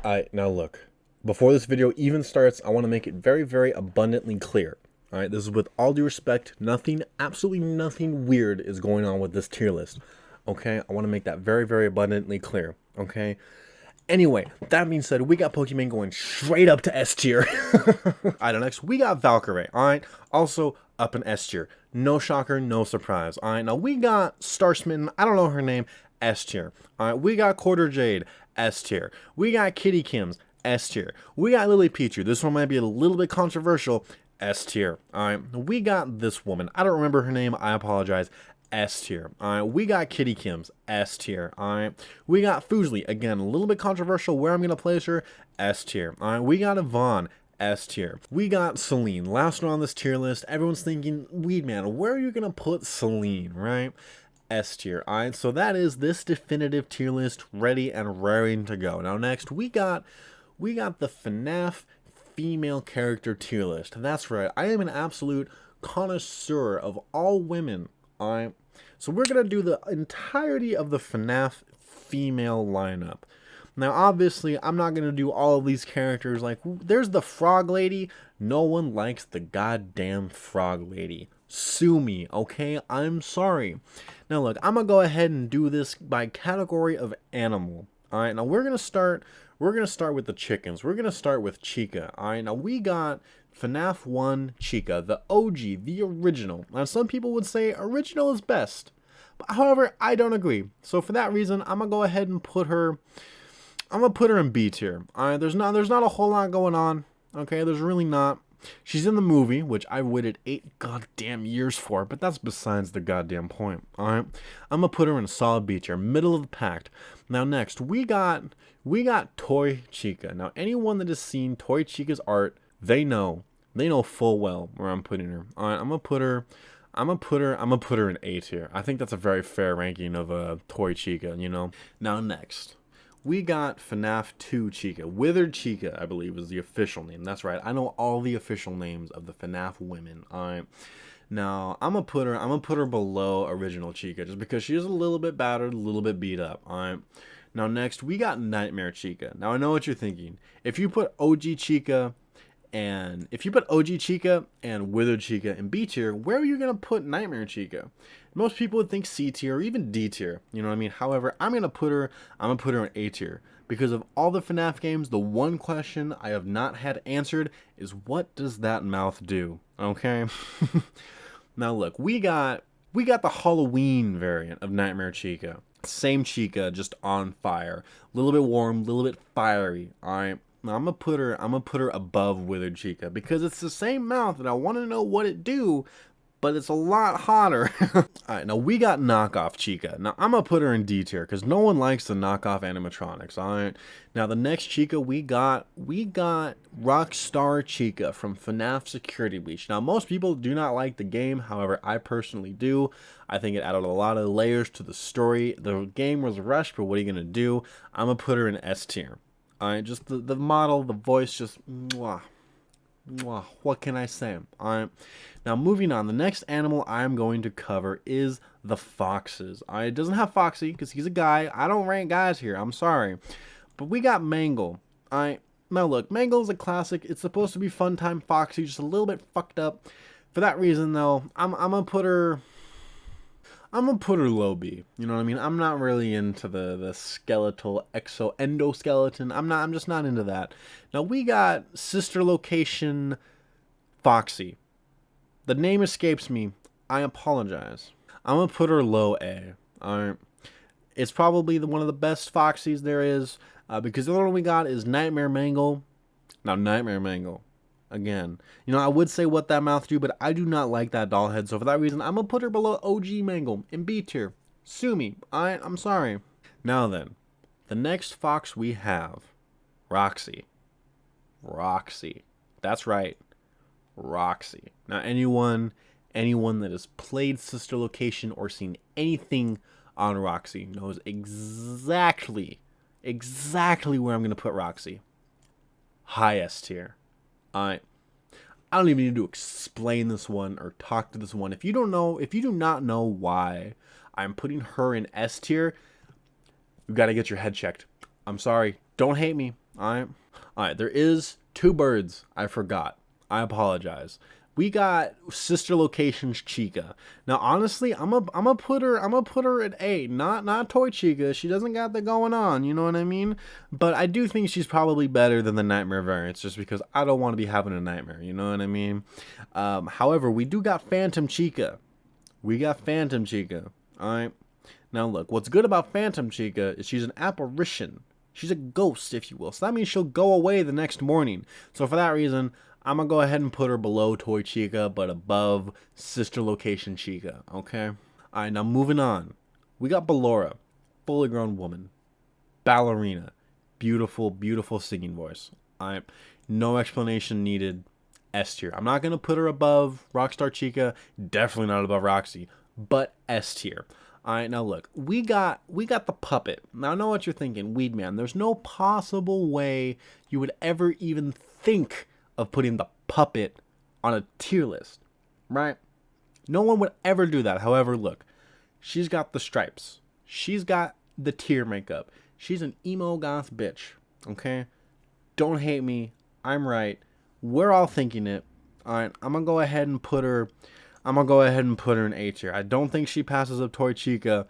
Now look, before this video even starts, I want to make it very, very abundantly clear. Alright, this is with all due respect, nothing, absolutely nothing weird is going on with this tier list. Okay, I want to make that very, very abundantly clear. Okay, anyway, that being said, we got Pokemon going straight up to S tier. Alright, next we got Valkyrie. Alright, also up in S tier. No shocker, no surprise. Alright, now we got Starsmitten, I don't know her name, S tier. Alright, we got Quarter Jade, S tier. We got Kitty Kim's, S tier. We got Lily Pichu. This one might be a little bit controversial, S tier. Alright, we got this woman. I don't remember her name, I apologize. S tier. Alright, we got Kitty Kim's, S tier. Alright, we got Fuslie. Again, a little bit controversial where I'm going to place her, S tier. Alright, we got Yvonne, S tier. We got Celine. Last one on this tier list. Everyone's thinking, Weedman, where are you going to put Celine, right? S tier. Alright, so that is this definitive tier list ready and raring to go. Now next, we got the FNAF female character tier list. That's right, I am an absolute connoisseur of all women. Alright, so we're going to do the entirety of the FNAF female lineup. Now, obviously, I'm not going to do all of these characters. Like, there's the Frog Lady. No one likes the goddamn Frog Lady. Sue me, okay? I'm sorry. Now, look, I'm going to go ahead and do this by category of animal. Alright, now we're going to start with the chickens. We're going to start with Chica. Alright, now we got FNAF 1 Chica, the OG, the original. Now, some people would say original is best. But, however, I don't agree. So, for that reason, I'm going to go ahead and put her... I'm going to put her in B tier. Alright, there's not a whole lot going on. Okay, there's really not. She's in the movie, which I waited 8 goddamn years for, but that's besides the goddamn point. Alright, I'm going to put her in a solid B tier, middle of the pack. Now next, we got Toy Chica. Now anyone that has seen Toy Chica's art, they know full well where I'm putting her. Alright, I'm going to put her in A tier. I think that's a very fair ranking of Toy Chica, you know. Now next, we got FNAF 2 Chica. Withered Chica, I believe, is the official name. That's right. I know all the official names of the FNAF women. Alright. Now, I'm gonna put her below original Chica just because she is a little bit battered, a little bit beat up. Alright. Now next, we got Nightmare Chica. Now I know what you're thinking. If you put OG Chica and Withered Chica in B tier, where are you gonna put Nightmare Chica? Most people would think C tier or even D tier. You know what I mean? However, I'm gonna put her in A tier because of all the FNAF games. The one question I have not had answered is, what does that mouth do? Okay. Now look, we got the Halloween variant of Nightmare Chica. Same Chica, just on fire. A little bit warm, a little bit fiery. Alright. Now I'm gonna put her above Withered Chica because it's the same mouth and I want to know what it do, but it's a lot hotter. Alright, now we got Knockoff Chica. Now I'm gonna put her in D tier because no one likes the knockoff animatronics. Alright. Now the next Chica we got Rockstar Chica from FNAF Security Breach. Now most people do not like the game, however I personally do. I think it added a lot of layers to the story. The game was rushed, but what are you gonna do? I'm gonna put her in S tier. Alright, just the model, the voice, just mwah. Mwah, what can I say? Alright, now moving on, the next animal I'm going to cover is the foxes. Alright, it doesn't have Foxy because he's a guy. I don't rank guys here, I'm sorry. But we got Mangle. Alright, now look, Mangle is a classic. It's supposed to be fun time Foxy, just a little bit fucked up. For that reason though, I'm gonna put her low B. You know what I mean? I'm not really into the skeletal endoskeleton. I'm just not into that. Now we got Sister Location Foxy. The name escapes me. I apologize. I'm gonna put her low A. Alright. It's probably one of the best Foxies there is. Because the other one we got is Nightmare Mangle. Now Nightmare Mangle. Again, you know, I would say what that mouth do, but I do not like that doll head. So for that reason, I'm going to put her below OG Mangle in B tier. Sue me. I'm sorry. Now then, the next fox we have, Roxy. Roxy. That's right. Roxy. Now anyone that has played Sister Location or seen anything on Roxy knows exactly where I'm going to put Roxy. High S tier. I don't even need to explain this one or talk to this one. If you do not know why I'm putting her in S tier, you got to get your head checked. I'm sorry. Don't hate me. Alright? Alright, there is two birds I forgot. I apologize. We got Sister Location's Chica. Now, honestly, I'm a put her at A. Not Toy Chica. She doesn't got that going on. You know what I mean? But I do think she's probably better than the Nightmare variants, just because I don't want to be having a nightmare. You know what I mean? However, we do got Phantom Chica. We got Phantom Chica. All right. Now, look. What's good about Phantom Chica is she's an apparition. She's a ghost, if you will. So that means she'll go away the next morning. So for that reason, I'm going to go ahead and put her below Toy Chica, but above Sister Location Chica, okay? All right, now moving on. We got Ballora, fully grown woman. Ballerina, beautiful, beautiful singing voice. All right, no explanation needed. S tier. I'm not going to put her above Rockstar Chica, definitely not above Roxy, but S tier. All right, now look, we got the puppet. Now I know what you're thinking, Weedman. There's no possible way you would ever even think of putting the puppet on a tier list, right? No one would ever do that. However, look, she's got the stripes. She's got the tear makeup. She's an emo goth bitch, okay? Don't hate me. I'm right. We're all thinking it. All right, I'm going to go ahead and put her in A tier. I don't think she passes up Toy Chica,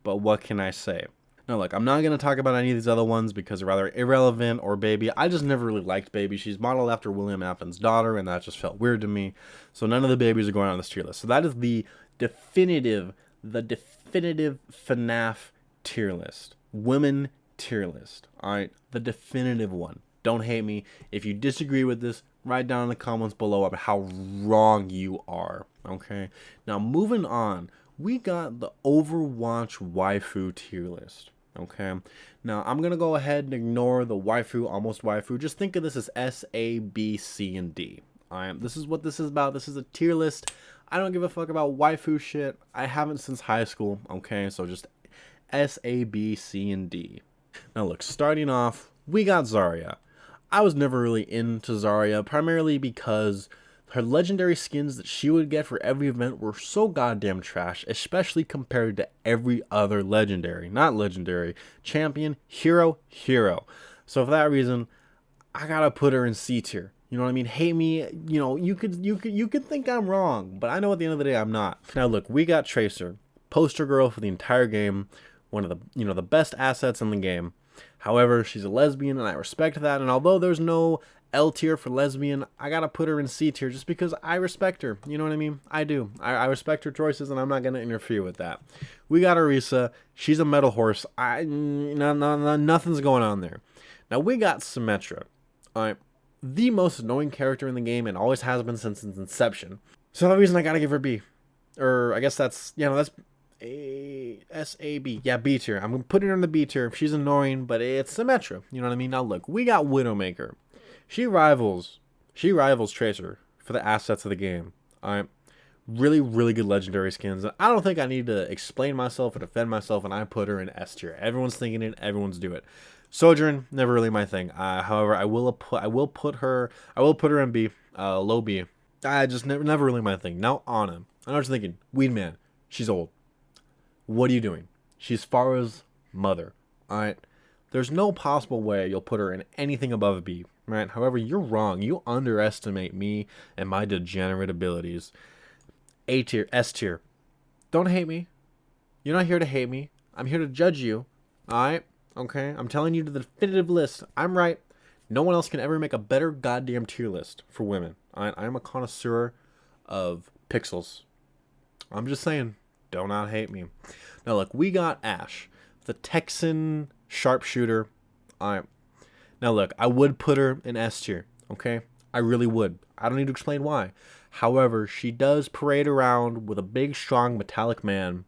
but what can I say? Now, look, I'm not going to talk about any of these other ones because they're rather irrelevant or Baby. I just never really liked Baby. She's modeled after William Afton's daughter, and that just felt weird to me. So none of the babies are going on this tier list. So that is the definitive FNAF tier list. Women tier list. All right, the definitive one. Don't hate me. If you disagree with this, write down in the comments below about how wrong you are. Okay, now moving on. We got the Overwatch waifu tier list. Okay, now I'm gonna go ahead and ignore the waifu, almost waifu. Just think of this as S, A, B, C, and D. Alright, this is what this is about. This is a tier list. I don't give a fuck about waifu shit. I haven't since high school. Okay, so just S, A, B, C, and D. Now look, starting off, we got Zarya. I was never really into Zarya, primarily because her legendary skins that she would get for every event were so goddamn trash, especially compared to every other legendary, not legendary, champion, hero. So for that reason, I gotta put her in C tier. You know what I mean? Hate me, you know, you could think I'm wrong, but I know at the end of the day I'm not. Now look, we got Tracer, poster girl for the entire game, one of the, you know, the best assets in the game. However, she's a lesbian and I respect that, and although there's no L tier for lesbian, I gotta put her in C tier just because I respect her. You know what I mean? I do. I respect her choices and I'm not gonna interfere with that. We got Orisa. She's a metal horse. Nothing's going on there. Now we got Symmetra. Alright. The most annoying character in the game and always has been since its inception. So the reason I gotta give her B. Or I guess that's, you know, that's A, S, A, B. Yeah, B tier. I'm gonna put her in the B tier. She's annoying, but it's Symmetra. You know what I mean? Now look, we got Widowmaker. She rivals Tracer for the assets of the game. Alright. Really, really good legendary skins. I don't think I need to explain myself or defend myself, and I put her in S tier. Everyone's thinking it, everyone's doing it. Sojourn, never really my thing. However, I will put her in B, low B. I just never really my thing. Now Ana. I know what you're thinking. Weedman, she's old. What are you doing? She's Pharah's mother. Alright. There's no possible way you'll put her in anything above B. Right? However, you're wrong. You underestimate me and my degenerate abilities. A tier, S tier. Don't hate me. You're not here to hate me. I'm here to judge you. Alright? Okay? I'm telling you the definitive list. I'm right. No one else can ever make a better goddamn tier list for women. Alright? I'm a connoisseur of pixels. I'm just saying. Do not hate me. Now look, we got Ashe. The Texan sharpshooter. Alright. Now look, I would put her in S tier, okay? I really would. I don't need to explain why. However, she does parade around with a big, strong, metallic man,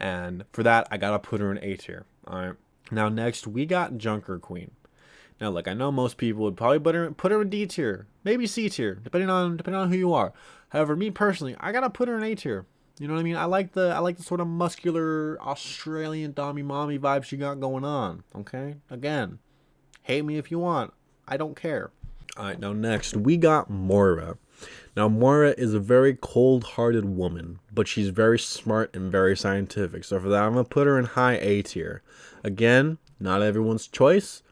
and for that, I gotta put her in A tier, alright? Now next, we got Junker Queen. Now look, I know most people would probably put her in D tier, maybe C tier, depending on who you are. However, me personally, I gotta put her in A tier. You know what I mean? I like the sort of muscular Australian Dommy Mommy vibe she got going on, okay? Again, hate me if you want. I don't care. Alright, now next, we got Moira. Now, Moira is a very cold-hearted woman, but she's very smart and very scientific. So for that, I'm going to put her in high A tier. Again, not everyone's choice.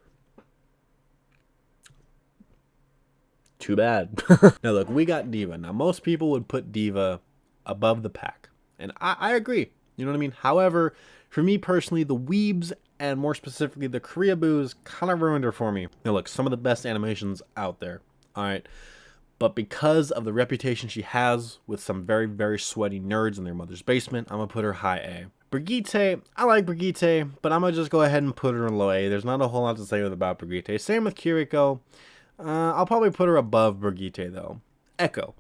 too bad. Now look, we got Diva. Now most people would put Diva above the pack, and I agree. You know what I mean? However, for me personally, the weebs, and more specifically the Koreaboos, kind of ruined her for me. Now look, some of the best animations out there, alright? But because of the reputation she has with some very, very sweaty nerds in their mother's basement, I'm going to put her high A. Brigitte, I like Brigitte, but I'm going to just go ahead and put her in low A. There's not a whole lot to say about Brigitte. Same with Kiriko. I'll probably put her above Brigitte, though. Echo.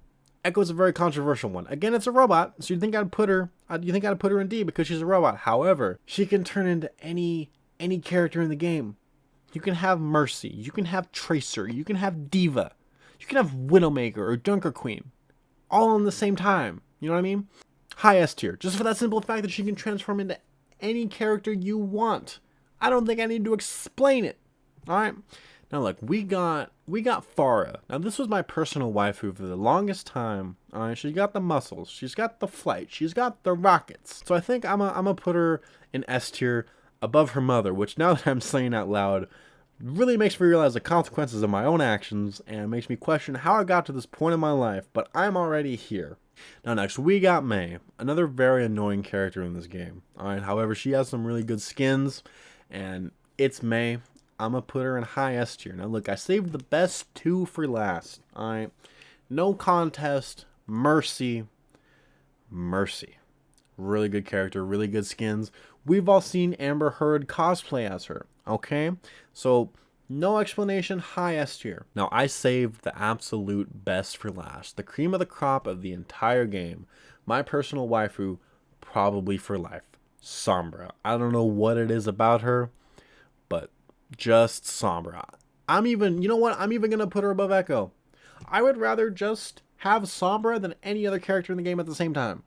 Echo's a very controversial one. Again, it's a robot, so you'd think I'd put her in D because she's a robot. However, she can turn into any character in the game. You can have Mercy, you can have Tracer, you can have Diva, you can have Widowmaker or Dunker Queen, all in the same time. You know what I mean? High S tier, just for that simple fact that she can transform into any character you want. I don't think I need to explain it. All right. Now look, we got Farah. Now this was my personal waifu for the longest time. All right, she's got the muscles, she's got the flight, she's got the rockets. So I think I'm gonna put her in S tier above her mother, which now that I'm saying out loud, really makes me realize the consequences of my own actions and makes me question how I got to this point in my life. But I'm already here. Now next, we got Mei, another very annoying character in this game. All right, however, she has some really good skins, and it's Mei. I'm going to put her in high S tier. Now, look, I saved the best two for last. All right. No contest. Mercy. Mercy. Really good character. Really good skins. We've all seen Amber Heard cosplay as her. Okay. So, no explanation. High S tier. Now, I saved the absolute best for last. The cream of the crop of the entire game. My personal waifu, probably for life. Sombra. I don't know what it is about her, but just Sombra. You know what? I'm even going to put her above Echo. I would rather just have Sombra than any other character in the game at the same time.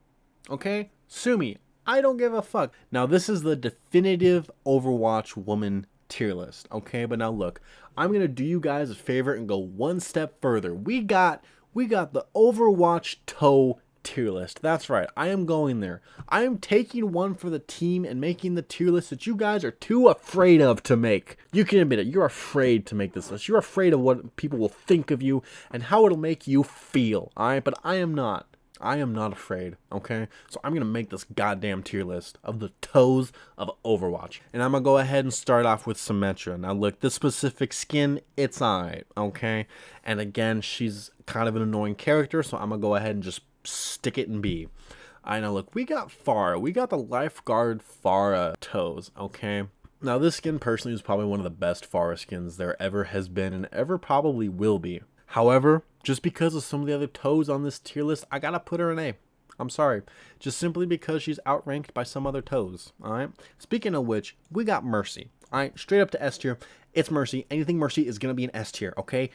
Okay? Sue me. I don't give a fuck. Now, this is the definitive Overwatch woman tier list. Okay? But now look, I'm going to do you guys a favor and go one step further. We got the Overwatch toe tier list. That's right. I am going there. I am taking one for the team and making the tier list that you guys are too afraid of to make. You can admit it. You're afraid to make this list. You're afraid of what people will think of you and how it'll make you feel. Alright? But I am not. I am not afraid. Okay? So I'm going to make this goddamn tier list of the toes of Overwatch. And I'm going to go ahead and start off with Symmetra. Now look, this specific skin, it's alright. Okay? And again, she's kind of an annoying character, so I'm going to go ahead and just stick it in B. I know, look, we got Farah. We got the Lifeguard Farah toes, okay? Now, this skin personally is probably one of the best Farah skins there ever has been and ever probably will be. However, just because of some of the other toes on this tier list, I gotta put her in A. I'm sorry. Just simply because she's outranked by some other toes, alright? Speaking of which, we got Mercy, alright? Straight up to S tier. It's Mercy. Anything Mercy is gonna be an S tier, okay?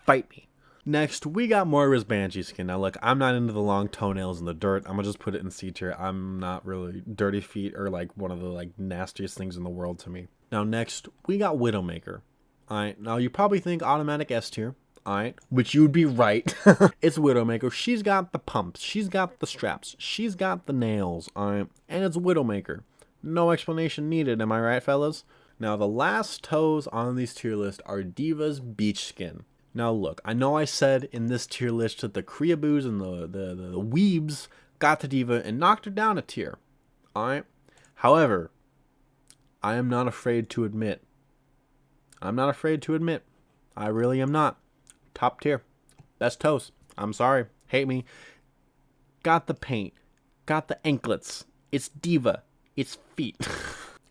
Fight me. Next, we got Moira's Banshee skin. Now, look, I'm not into the long toenails in the dirt. I'm going to just put it in C tier. I'm not really... Dirty feet are, like, one of the, like, nastiest things in the world to me. Now, next, we got Widowmaker. Alright, now you probably think automatic S tier. Alright, which you would be right. It's Widowmaker. She's got the pumps. She's got the straps. She's got the nails. Alright, and it's Widowmaker. No explanation needed, am I right, fellas? Now, the last toes on these tier list are Diva's beach skin. Now look, I know I said in this tier list that the Koreaboos and the weebs got to Diva and knocked her down a tier. Alright? However, I am not afraid to admit. I really am not. Top tier. Best toes. I'm sorry. Hate me. Got the paint. Got the anklets. It's Diva. It's feet.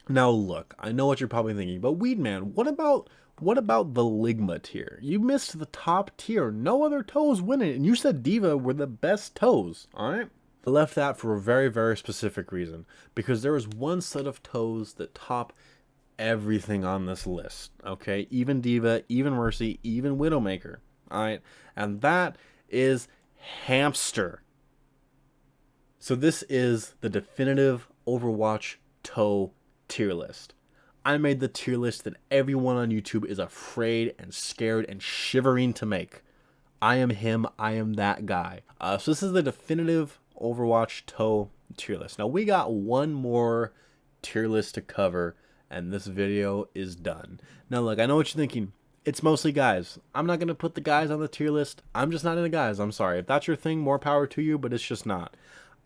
Now look, I know what you're probably thinking, but Weedman, what about the Ligma tier? You missed the top tier. No other toes win it, and you said Diva were the best toes, alright? I left that for a very, very specific reason, because there is one set of toes that top everything on this list, okay? Even Diva, even Mercy, even Widowmaker, alright? And that is Hamster. So this is the definitive Overwatch toe tier list. I made the tier list that everyone on YouTube is afraid and scared and shivering to make. I am him. I am that guy. So this is the definitive Overwatch toe tier list. Now we got one more tier list to cover and this video is done. Now look, I know what you're thinking. It's mostly guys. I'm not going to put the guys on the tier list. I'm just not into guys. I'm sorry. If that's your thing, more power to you, but it's just not.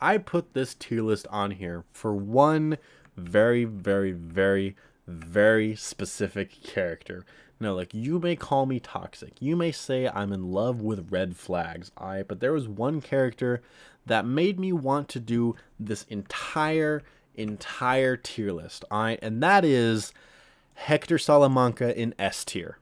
I put this tier list on here for one very, very, very, very specific character. Now, like, you may call me toxic. You may say I'm in love with red flags. But there was one character that made me want to do this entire tier list. And that is Hector Salamanca in S tier.